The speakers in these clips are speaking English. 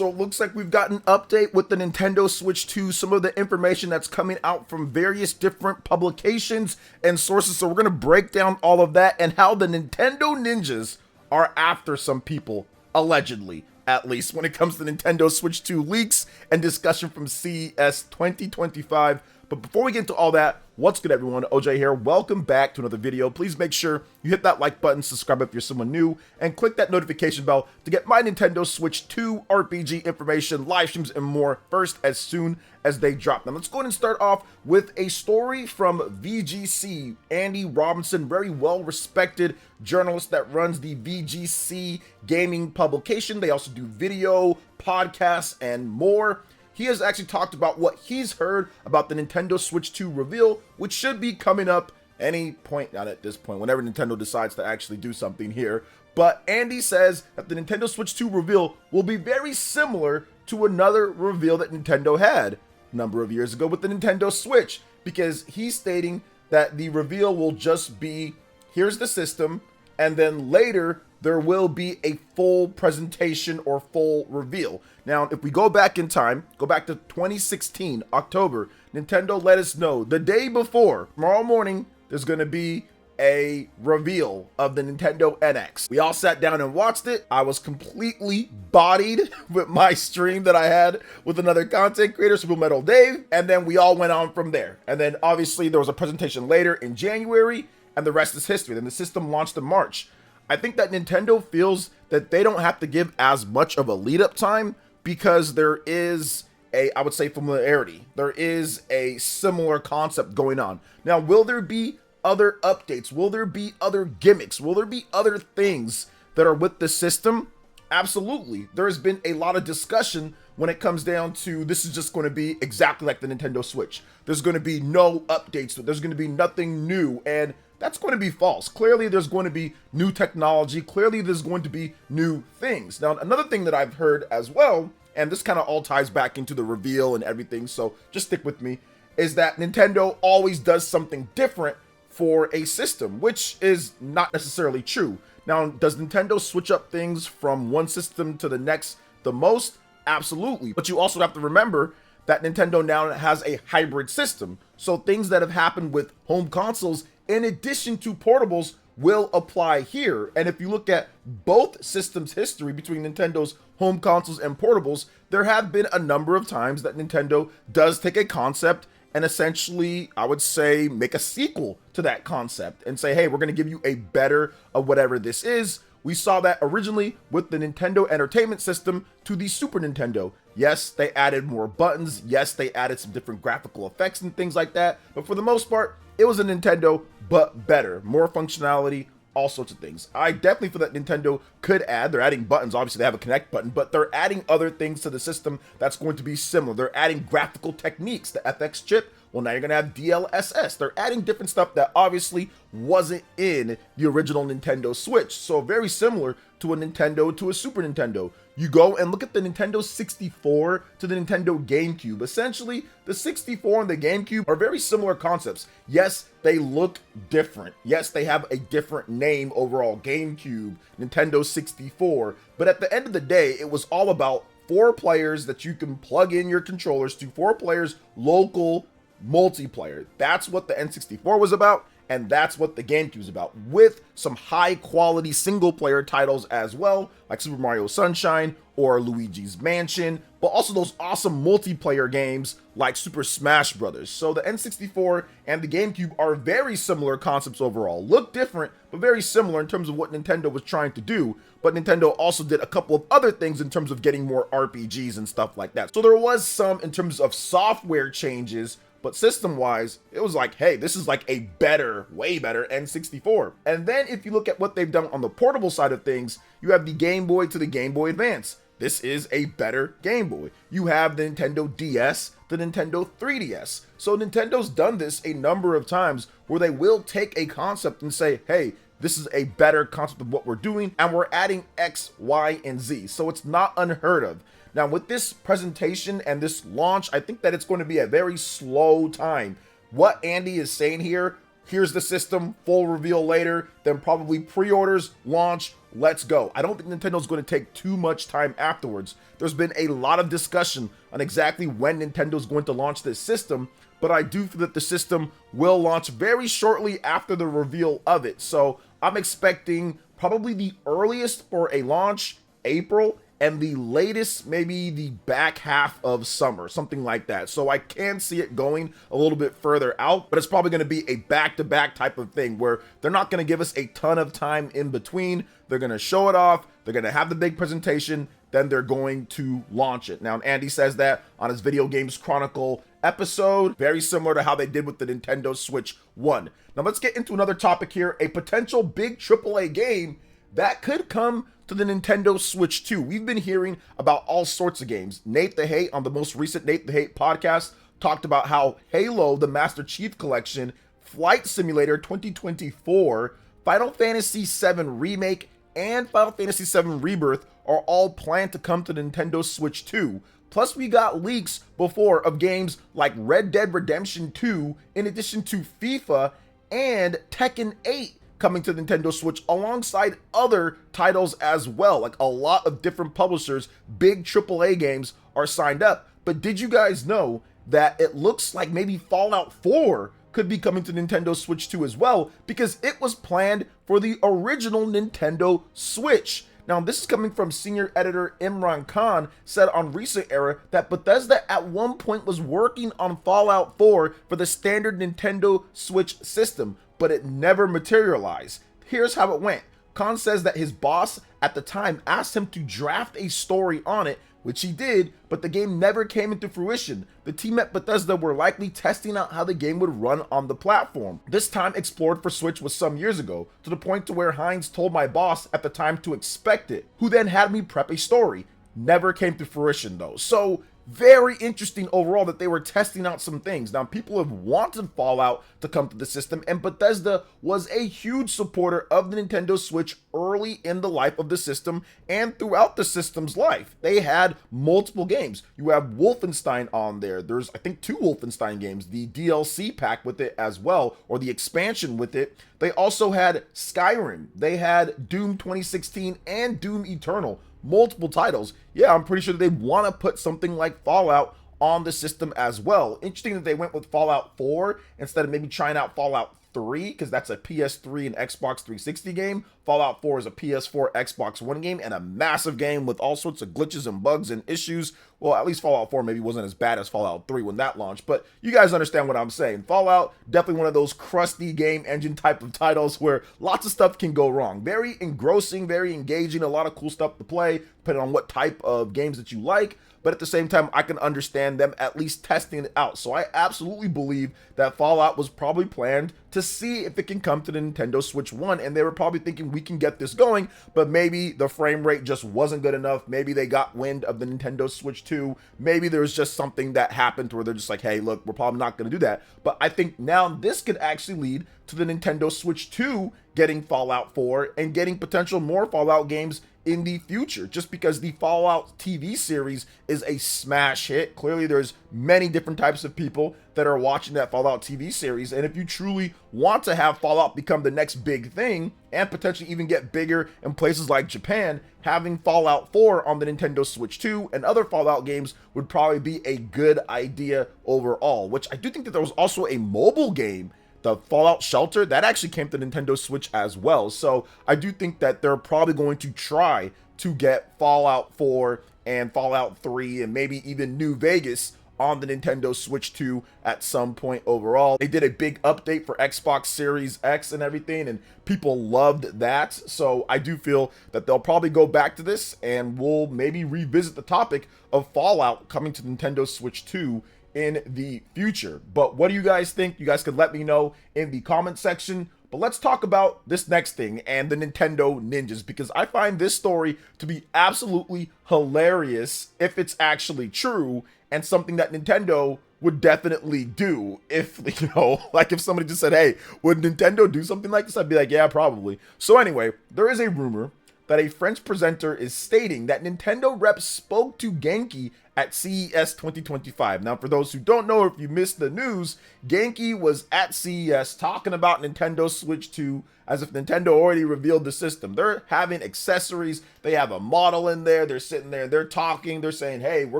So it looks like we've got an update with the Nintendo Switch 2, some of the information that's coming out from various different publications and sources. So we're going to break down all of that and how the Nintendo ninjas are after some people, allegedly, at least, when it comes to Nintendo Switch 2 leaks and discussion from CES 2025. But before we get into all that, what's good, everyone? OJ here. Welcome back to another video. Please make sure you hit that like button, subscribe if you're someone new, and click that notification bell to get my Nintendo Switch 2 RPG information, live streams, and more first as soon as they drop. Now let's go ahead and start off with a story from VGC. Andy Robinson, very well-respected journalist that runs the VGC gaming publication. They also do video, podcasts, and more. He has actually talked about what he's heard about the Nintendo Switch 2 reveal, which should be coming up any point, not at this point, whenever Nintendo decides to actually do something here. But Andy says that the Nintendo Switch 2 reveal will be very similar to another reveal that Nintendo had a number of years ago with the Nintendo Switch, because he's stating that the reveal will just be, here's the system, and then later there will be a full presentation or full reveal. Now, if we go back in time, go back to 2016, October, Nintendo let us know the day before, tomorrow morning, there's going to be a reveal of the Nintendo NX. We all sat down and watched it. I was completely bodied with my stream that I had with another content creator, Super Metal Dave, and then we all went on from there. And then obviously there was a presentation later in January, and the rest is history. Then the system launched in March. I think that Nintendo feels that they don't have to give as much of a lead up time because there is a, I would say, familiarity. There is a similar concept going on. Now, will there be other updates? Will there be other gimmicks? Will there be other things that are with the system? Absolutely. There has been a lot of discussion when it comes down to this is just going to be exactly like the Nintendo Switch. There's going to be no updates. There's going to be nothing new. And that's going to be false. Clearly, there's going to be new technology. Clearly, there's going to be new things. Now, another thing that I've heard as well, and this kind of all ties back into the reveal and everything, so just stick with me, is that Nintendo always does something different for a system, which is not necessarily true. Now, does Nintendo switch up things from one system to the next the most? Absolutely. But you also have to remember that Nintendo now has a hybrid system. So things that have happened with home consoles in addition to portables will apply here. And if you look at both systems' history between Nintendo's home consoles and portables, there have been a number of times that Nintendo does take a concept and essentially, I would say, make a sequel to that concept and say, hey, we're going to give you a better of whatever this is. We saw that originally with the Nintendo Entertainment System to the Super Nintendo. Yes, they added more buttons. Yes, they added some different graphical effects and things like that. But for the most part, it was a Nintendo, but better. More functionality, all sorts of things. I definitely feel that Nintendo could add, they're adding buttons, obviously they have a connect button, but they're adding other things to the system that's going to be similar. They're adding graphical techniques, the FX chip. Well, now you're going to have DLSS. They're adding different stuff that obviously wasn't in the original Nintendo Switch. So very similar to a Nintendo to a Super Nintendo. You go and look at the Nintendo 64 to the Nintendo GameCube. Essentially, the 64 and the GameCube are very similar concepts. Yes, they look different. Yes, they have a different name overall, GameCube, Nintendo 64. But at the end of the day, it was all about 4 players that you can plug in your controllers to, 4 players, local multiplayer. That's what the N64 was about, and that's what the GameCube is about, with some high quality single player titles as well, like Super Mario Sunshine or Luigi's Mansion, but also those awesome multiplayer games like Super Smash Bros. So the N64 and the GameCube are very similar concepts overall. Look different, but very similar in terms of what Nintendo was trying to do. But Nintendo also did a couple of other things in terms of getting more RPGs and stuff like that. So there was some in terms of software changes, but system-wise, it was like, hey, this is like a better, way better N64. And then if you look at what they've done on the portable side of things, you have the Game Boy to the Game Boy Advance. This is a better Game Boy. You have the Nintendo DS, the Nintendo 3DS. So Nintendo's done this a number of times where they will take a concept and say, hey, this is a better concept of what we're doing, and we're adding X, Y, and Z. So it's not unheard of. Now, with this presentation and this launch, I think that it's going to be a very slow time. What Andy is saying here here's the system, full reveal later, then probably pre-orders, launch, let's go. I don't think Nintendo's going to take too much time afterwards. There's been a lot of discussion on exactly when Nintendo's going to launch this system, but I do feel that the system will launch very shortly after the reveal of it. So I'm expecting probably the earliest for a launch, April, and the latest, maybe the back half of summer, something like that. So I can see it going a little bit further out, but it's probably going to be a back-to-back type of thing where they're not going to give us a ton of time in between. They're going to show it off, they're going to have the big presentation, then they're going to launch it. Now, Andy says that on his Video Games Chronicle episode, very similar to how they did with the Nintendo Switch 1. Now let's get into another topic here, a potential big AAA game that could come to the Nintendo Switch 2. We've been hearing about all sorts of games. Nate the Hate on the most recent Nate the Hate podcast talked about how Halo, the Master Chief Collection, Flight Simulator 2024, Final Fantasy VII Remake, and Final Fantasy VII Rebirth are all planned to come to the Nintendo Switch 2. Plus, we got leaks before of games like Red Dead Redemption 2, in addition to FIFA and Tekken 8 coming to Nintendo Switch alongside other titles as well. Like a lot of different publishers, big AAA games are signed up. But did you guys know that it looks like maybe Fallout 4 could be coming to Nintendo Switch 2 as well, because it was planned for the original Nintendo Switch. Now, this is coming from senior editor Imran Khan, said on Recent Era that Bethesda at one point was working on Fallout 4 for the standard Nintendo Switch system, but it never materialized. Here's how it went. Khan says that his boss at the time asked him to draft a story on it, which he did, but the game never came into fruition. The team at Bethesda were likely testing out how the game would run on the platform. This time explored for Switch was some years ago, to the point to where Hines told my boss at the time to expect it, who then had me prep a story. Never came to fruition though. So very interesting overall that they were testing out some things. Now, people have wanted Fallout to come to the system, and Bethesda was a huge supporter of the Nintendo Switch early in the life of the system and throughout the system's life. They had multiple games. You have Wolfenstein on there. There's, I think, 2 Wolfenstein games, the DLC pack with it as well, or the expansion with it. They also had Skyrim. They had Doom 2016 and Doom Eternal. Multiple titles. Yeah, I'm pretty sure they want to put something like Fallout on the system as well. Interesting that they went with Fallout 4 instead of maybe trying out Fallout 3, because that's a PS3 and Xbox 360 game. Fallout 4 is a PS4, Xbox One game, and a massive game with all sorts of glitches and bugs and issues. Well, at least Fallout 4 maybe wasn't as bad as Fallout 3 when that launched, but you guys understand what I'm saying. Fallout, definitely one of those crusty game engine type of titles where lots of stuff can go wrong. Very engrossing, very engaging, a lot of cool stuff to play, depending on what type of games that you like. But at the same time, I can understand them at least testing it out. So I absolutely believe that Fallout was probably planned to see if it can come to the Nintendo Switch 1, and they were probably thinking we can get this going, but maybe the frame rate just wasn't good enough. Maybe they got wind of the Nintendo Switch 2. Maybe there's just something that happened where they're just like, hey, look, we're probably not going to do that. But I think now this could actually lead to the Nintendo Switch 2 getting Fallout 4 and getting potential more Fallout games in the future, just because the Fallout TV series is a smash hit. Clearly there's many different types of people that are watching that Fallout TV series, and if you truly want to have Fallout become the next big thing and potentially even get bigger in places like Japan, having Fallout 4 on the Nintendo Switch 2 and other Fallout games would probably be a good idea overall. Which I do think that there was also a mobile game, the Fallout Shelter, that actually came to Nintendo Switch as well. So I do think that they're probably going to try to get Fallout 4 and Fallout 3 and maybe even New Vegas on the Nintendo Switch 2 at some point overall. They did a big update for Xbox Series X and everything, and people loved that. So I do feel that they'll probably go back to this, and we'll maybe revisit the topic of Fallout coming to Nintendo Switch 2 in the future. But what do you guys think? You guys could let me know in the comment section. But let's talk about this next thing and the Nintendo Ninjas, because I find this story to be absolutely hilarious if it's actually true, and something that Nintendo would definitely do. If, you know, like if somebody just said, hey, would Nintendo do something like this? I'd be like, yeah, probably. So anyway, there is a rumor that a French presenter is stating that Nintendo reps spoke to Genki at CES 2025. Now, for those who don't know, or if you missed the news, Genki was at CES talking about Nintendo Switch 2 as if Nintendo already revealed the system. They're having accessories, they have a model in there, they're sitting there, they're talking, they're saying, hey, we're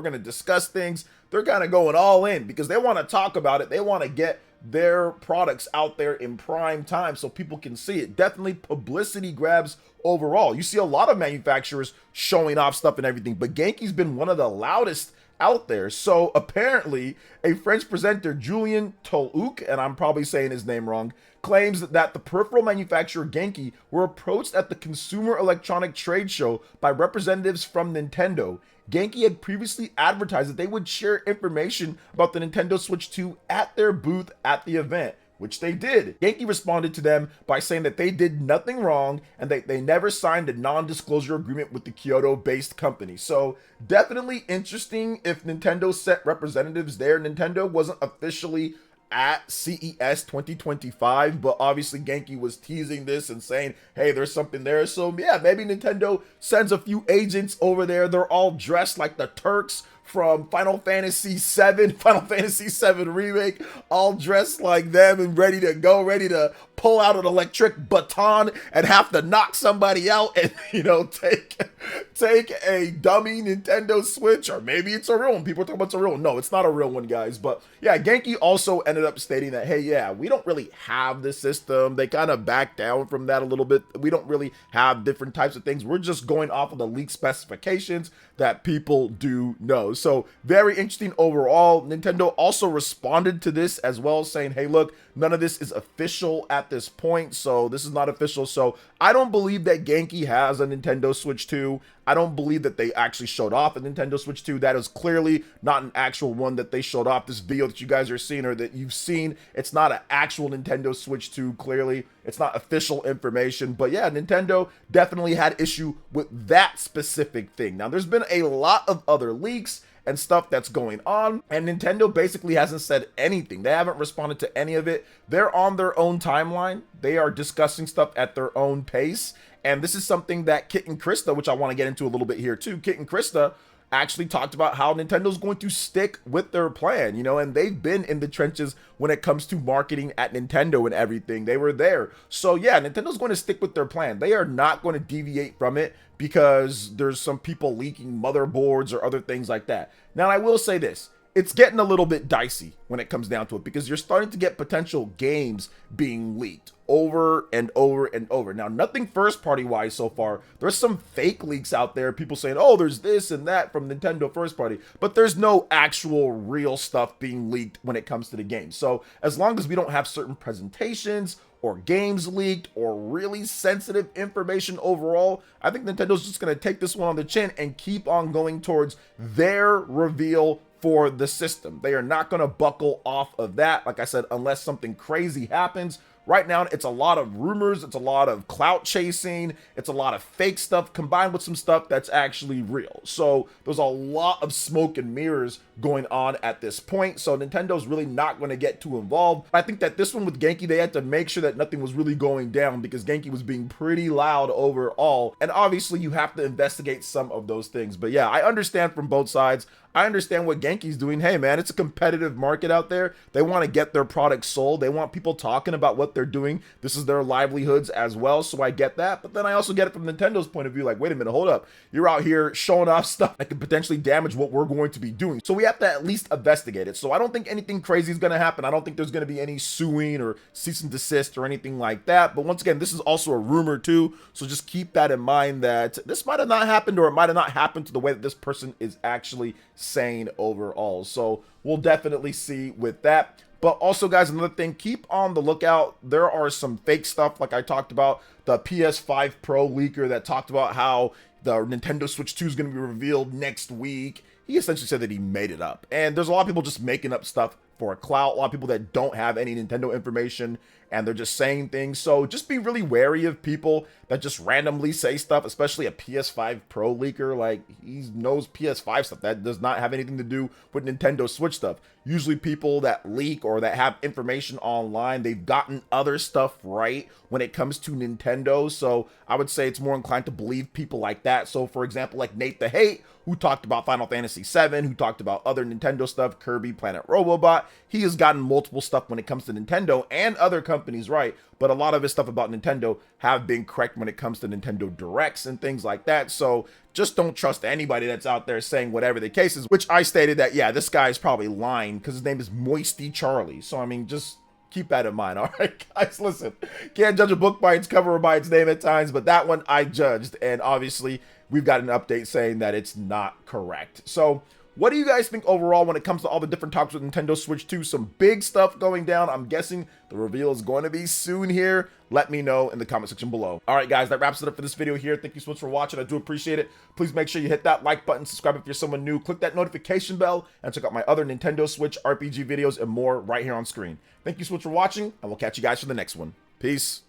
going to discuss things. They're kind of going all in because they want to talk about it. They want to get their products out there in prime time so people can see it. Definitely publicity grabs overall. You see a lot of manufacturers showing off stuff and everything, but Genki's been one of the loudest out there. So apparently a French presenter, Julien Tolouk, and I'm probably saying his name wrong, claims that the peripheral manufacturer Genki were approached at the Consumer Electronic Trade Show by representatives from Nintendo. Genki had previously advertised that they would share information about the Nintendo Switch 2 at their booth at the event, which they did. Genki responded to them by saying that they did nothing wrong and that they never signed a non-disclosure agreement with the Kyoto-based company. So definitely interesting if Nintendo sent representatives there. Nintendo wasn't officially at CES 2025, but obviously Genki was teasing this and saying, hey, there's something there. So yeah, maybe Nintendo sends a few agents over there. They're all dressed like the Turks from Final Fantasy VII Remake, all dressed like them and ready to go, ready to pull out an electric baton and have to knock somebody out and, you know, take a dummy Nintendo Switch, or maybe it's a real one. People are talking about it's a real one. No, it's not a real one, guys. But yeah, Genki also ended up stating that, hey, yeah, we don't really have the system. They kind of backed down from that a little bit. We don't really have different types of things. We're just going off of the leaked specifications that people do know. So very interesting overall. Nintendo also responded to this as well, saying, hey, look, none of this is official at this point. So this is not official. So I don't believe that Genki has a Nintendo Switch 2. I don't believe that they actually showed off a Nintendo Switch 2. That is clearly not an actual one that they showed off. This video that you guys are seeing or that you've seen, it's not an actual Nintendo Switch 2. Clearly, it's not official information. But yeah, Nintendo definitely had issue with that specific thing. Now, there's been a lot of other leaks and stuff that's going on, and Nintendo basically hasn't said anything. They haven't responded to any of it. They're on their own timeline. They are discussing stuff at their own pace, and this is something that Kit and Krista, which I want to get into a little bit here too. Kit and Krista actually talked about how Nintendo's going to stick with their plan, you know, and they've been in the trenches when it comes to marketing at Nintendo and everything. They were there. So yeah, Nintendo's going to stick with their plan. They are not going to deviate from it because there's some people leaking motherboards or other things like that. Now, I will say this. It's getting a little bit dicey when it comes down to it because you're starting to get potential games being leaked over and over and over. Now, nothing first party wise so far. There's some fake leaks out there. People saying, oh, there's this and that from Nintendo first party, but there's no actual real stuff being leaked when it comes to the game. So as long as we don't have certain presentations or games leaked or really sensitive information overall, I think Nintendo's just going to take this one on the chin and keep on going towards their reveal for the system. They are not going to buckle off of that, like I said, unless something crazy happens. Right now, it's a lot of rumors, it's a lot of clout chasing, it's a lot of fake stuff combined with some stuff that's actually real. So there's a lot of smoke and mirrors going on at this point. So Nintendo's really not going to get too involved. I think that this one with Genki, they had to make sure that nothing was really going down because Genki was being pretty loud overall. And obviously you have to investigate some of those things. But yeah, I understand from both sides. I understand what Genki's doing. Hey man, it's a competitive market out there. They want to get their products sold. They want people talking about what they're doing. This is their livelihoods as well. So I get that. But then I also get it from Nintendo's point of view. Like, wait a minute, hold up. You're out here showing off stuff that could potentially damage what we're going to be doing. So we have to at least investigate it. So I don't think anything crazy is going to happen. I don't think there's going to be any suing or cease and desist or anything like that. But once again, this is also a rumor too. So just keep that in mind that this might have not happened or it might have not happened to the way that this person is actually saying overall. So we'll definitely see with that. But also, guys, another thing, keep on the lookout. There are some fake stuff, like I talked about, the PS5 Pro leaker that talked about how the Nintendo Switch 2 is going to be revealed next week. He essentially said that he made it up. And there's a lot of people just making up stuff for a clout, a lot of people that don't have any Nintendo information. and they're just saying things. So just be really wary of people that just randomly say stuff, especially a PS5 Pro leaker. Like, he knows PS5 stuff. That does not have anything to do with Nintendo Switch stuff. Usually people that leak or that have information online, they've gotten other stuff right when it comes to Nintendo. So I would say it's more inclined to believe people like that. So for example, like Nate the Hate, who talked about Final Fantasy VII, who talked about other Nintendo stuff, Kirby, Planet Robobot. He has gotten multiple stuff when it comes to Nintendo and other companies right, but a lot of his stuff about Nintendo have been correct when it comes to Nintendo Directs and things like that. So just don't trust anybody that's out there saying whatever the case is, which I stated that, yeah, this guy is probably lying because his name is Moisty Charlie. So, I mean, just keep that in mind. All right, guys, listen, can't judge a book by its cover or by its name at times, but that one I judged. And obviously we've got an update saying that it's not correct. So what do you guys think overall when it comes to all the different topics with Nintendo Switch 2? Some big stuff going down. I'm guessing the reveal is going to be soon here. Let me know in the comment section below. All right, guys, that wraps it up for this video here. Thank you so much for watching. I do appreciate it. Please make sure you hit that like button, subscribe if you're someone new, click that notification bell, and check out my other Nintendo Switch RPG videos and more right here on screen. Thank you so much for watching, and we'll catch you guys for the next one. Peace.